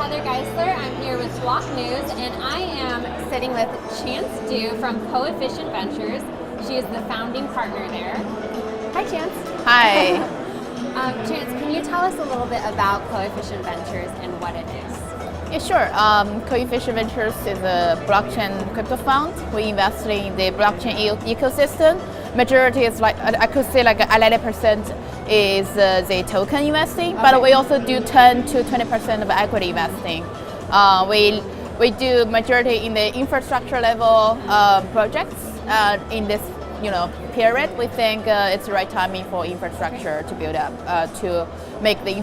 Heather Geisler. I'm here with Block News, and I am sitting with Chance Du from Coefficient Ventures. She is the founding partner there. Hi, Chance. Hi. Chance, can you tell us a little bit about Coefficient Ventures and what it is? Yeah, sure. Coefficient Ventures is a blockchain crypto fund. We invest in the blockchain ecosystem. Majority is I could say like 11% is the token investing, Okay. but we also do 10 to 20% of equity investing. We do majority in the infrastructure level projects. In this period, we think it's the right timing for infrastructure to build up to make the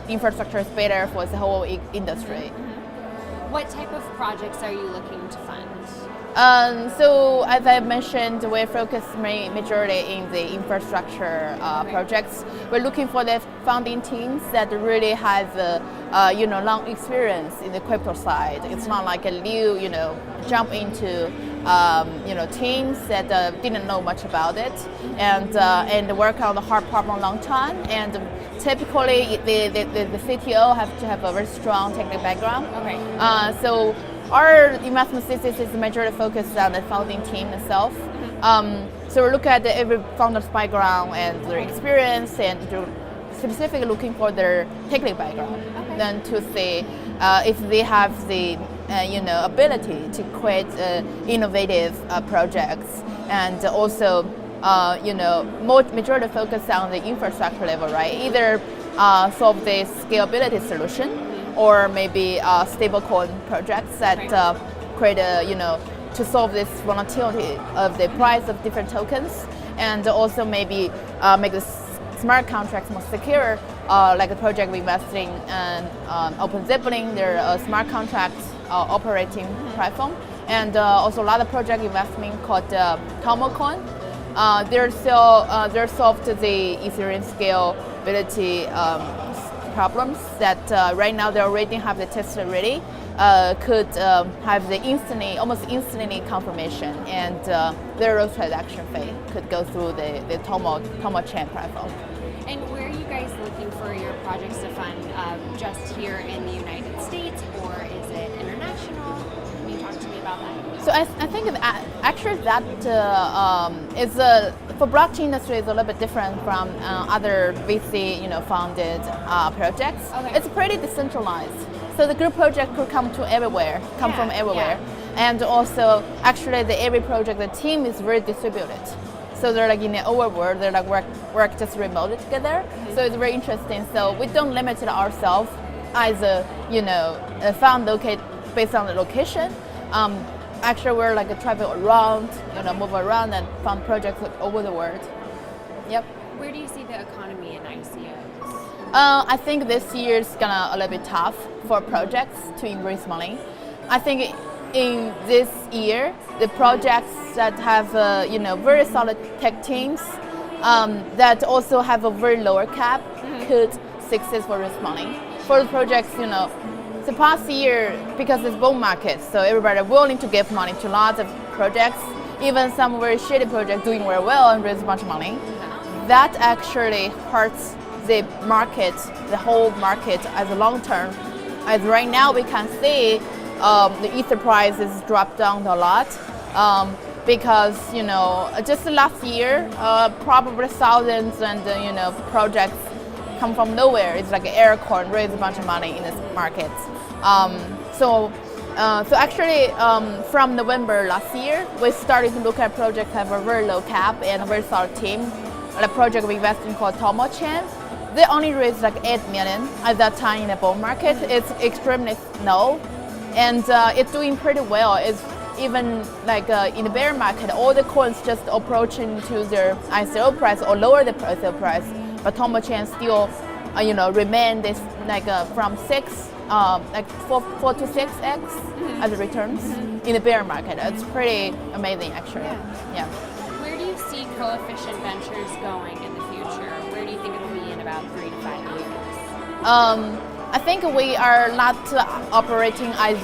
infrastructure better for the whole industry. What type of projects are you looking to fund? So as I mentioned, we're focused majority in the infrastructure projects. We're looking for the founding teams that really has long experience in the crypto side. It's not like a new jump into teams that didn't know much about it and work on the hard problem a long time. And typically the CTO have to have a very strong technical background. Okay. So our investment thesis is majorly focused on the founding team itself. So we look at every founder's background and their experience, and specifically looking for their technical background. Okay. Then to see if they have the ability to create innovative projects, and also majority focus on the infrastructure level, right? Either solve the scalability solution, or maybe stablecoin projects that create to solve this volatility of the price of different tokens, and also maybe make the smart contracts more secure, like a project we invested in OpenZeppelin, their smart contract operating platform, and also a lot of project investment called TomoCoin. They're solved the Ethereum scalability problems that right now they already have the test ready, could have the almost instantly confirmation, and zero transaction fee could go through the Tomo chain platform. And where are you guys looking for your projects to fund? Just here in the United States, or is it international? Can you talk to me about that? So I think actually that is for blockchain industry is a little bit different from other VC funded projects. Okay. It's pretty decentralized. So the group project could come from everywhere, and also actually every project, the team is very distributed. So they're like in the overworld, they're like work just remotely together. So it's very interesting. So we don't limit it ourselves as a fund locate based on the location. Actually, we're like travel around, move around and fund projects over the world. Yep. Where do you see the economy in ICOs? I think this year is gonna a little bit tough for projects to raise money. I think in this year, the projects that have very solid tech teams that also have a very lower cap could successfully raise money. For the projects, the past year, because it's bull market, so everybody willing to give money to lots of projects, even some very shitty projects doing very well and raise a bunch of money. That actually hurts the market, the whole market as a long term. As right now we can see the Ether prices dropped down a lot because just last year probably thousands and projects come from nowhere. It's like Aircoin raised a bunch of money in this market. So actually from November last year, we started to look at projects that have a very low cap and a very solid team. A project we invested in called Tomo Chain. They only raised like 8 million at that time in the bull market. It's extremely low, and it's doing pretty well. It's even like in the bear market, all the coins just approaching to their ICO price or lower the ICO price, but Tomo Chain still remain this like from 4 to 6x as returns in the bear market. It's pretty amazing actually. Yeah. Where do you see Coefficient Ventures going in the future? Where do you think it'll be in about 3 to 5 years? I think we are not operating as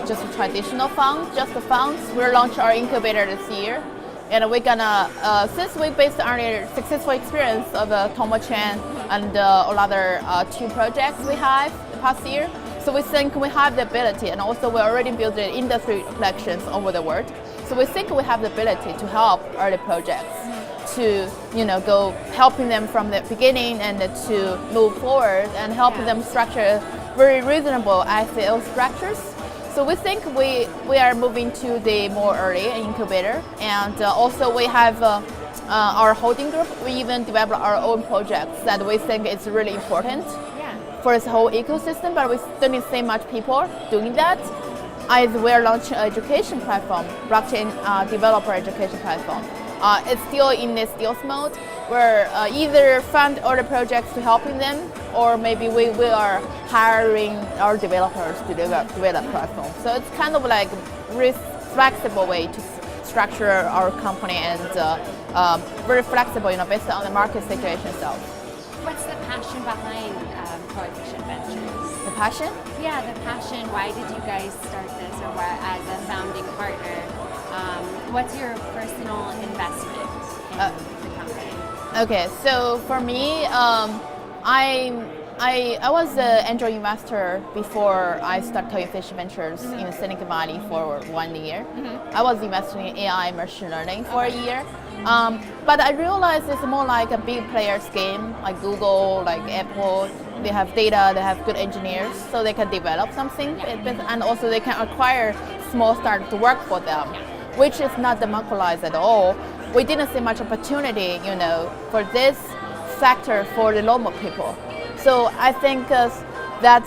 just a traditional fund, just the funds. We'll launch our incubator this year, and we're gonna, since we based on our successful experience of Tomo Chain and all other 2 projects we have the past year, So we think we have the ability, and also we already built the industry collections over the world. So we think we have the ability to help early projects to go helping them from the beginning and to move forward and helping them structure very reasonable ICO structures. So we think we are moving to the more early incubator, and also we have our holding group. We even develop our own projects that we think is really important for this whole ecosystem, but we still need so much people doing that. As we're launching an education platform, blockchain developer education platform. It's still in the stealth mode. We're either fund other projects to helping them, or maybe we are hiring our developers to develop platform. So it's kind of like very flexible way to structure our company, and very flexible, based on the market situation itself. What's the passion behind Coefficient Ventures? The passion? Yeah, the passion. Why did you guys start this, or why, as a founding partner? What's your personal investment in the company? Okay, so for me, I was an angel investor before I started Coefficient Ventures in Silicon Valley for 1 year. I was investing in AI machine learning for a year. But I realized it's more like a big players game, like Google, like Apple. They have data, they have good engineers, so they can develop something, and also they can acquire small startups to work for them, which is not democratized at all. We didn't see much opportunity, for this sector for the normal people. So I think that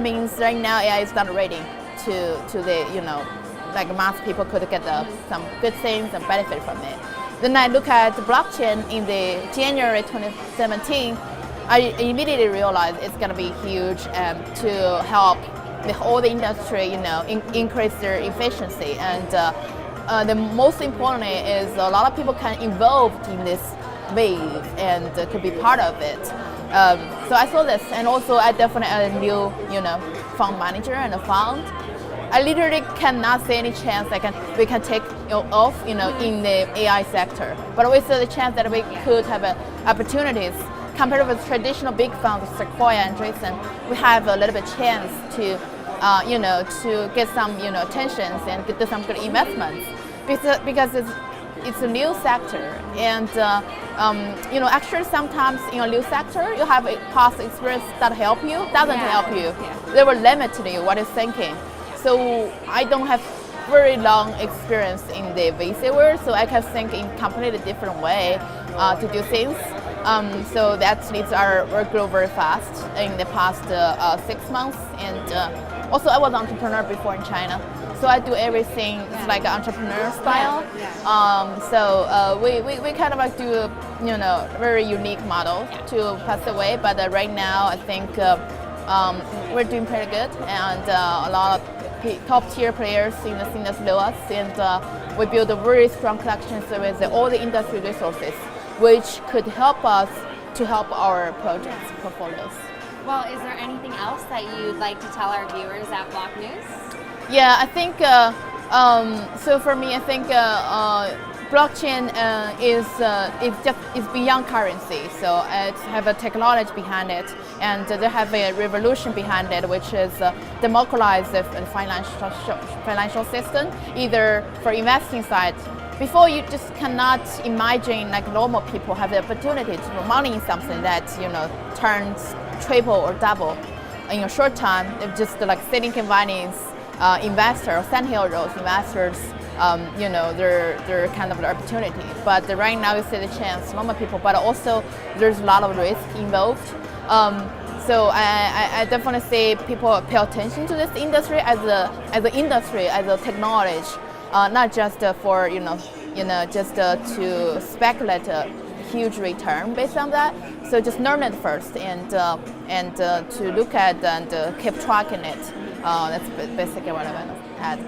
means right now AI is not ready to the like mass people could get some good things and benefit from it. Then I look at the blockchain in the January 2017. I immediately realized it's going to be huge to help all the industry, increase their efficiency. And the most importantly is a lot of people can involve in this wave and could be part of it. So I saw this, and also I definitely a new, fund manager and a fund. I literally cannot see any chance we can take off, in the AI sector. But we see the chance that we could have opportunities. Compared with traditional big funds, Sequoia and Andreessen, we have a little bit chance to, to get some, attentions and get some good investments, because it's a new sector, and actually sometimes in a new sector you have a past experience that doesn't help you. They will limit you what you're thinking. So I don't have very long experience in the VC world, so I can think in completely different way to do things. So that leads our work grow very fast in the past 6 months, and also I was an entrepreneur before in China, so I do everything like an entrepreneur style. So we kind of like do a very unique model to pass away, but right now I think we're doing pretty good, and a lot of top tier players in the industry know us, and we build a very strong collection with all the industry resources, which could help us to help our projects portfolios. Well, is there anything else that you'd like to tell our viewers at Block News? Yeah, I think so. For me, I think blockchain is beyond currency. So it have a technology behind it, and they have a revolution behind it, which is democratize the financial system, either for investing side. Before, you just cannot imagine like normal people have the opportunity to put money in something that turns triple or double in a short time. It's just like Silicon Valley's investors, Sand Hill Road investors, they're kind of the opportunity. But right now you see the chance, normal people, but also there's a lot of risk involved. So I definitely say people pay attention to this industry as a technology. Not just for just to speculate a huge return based on that. So just learn it first, and to look at and keep tracking it. That's basically what I want to add.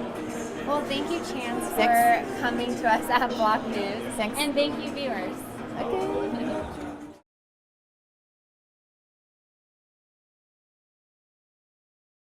Well, thank you, Chance, for coming to us at Block News. Thanks. And thank you, viewers. Okay.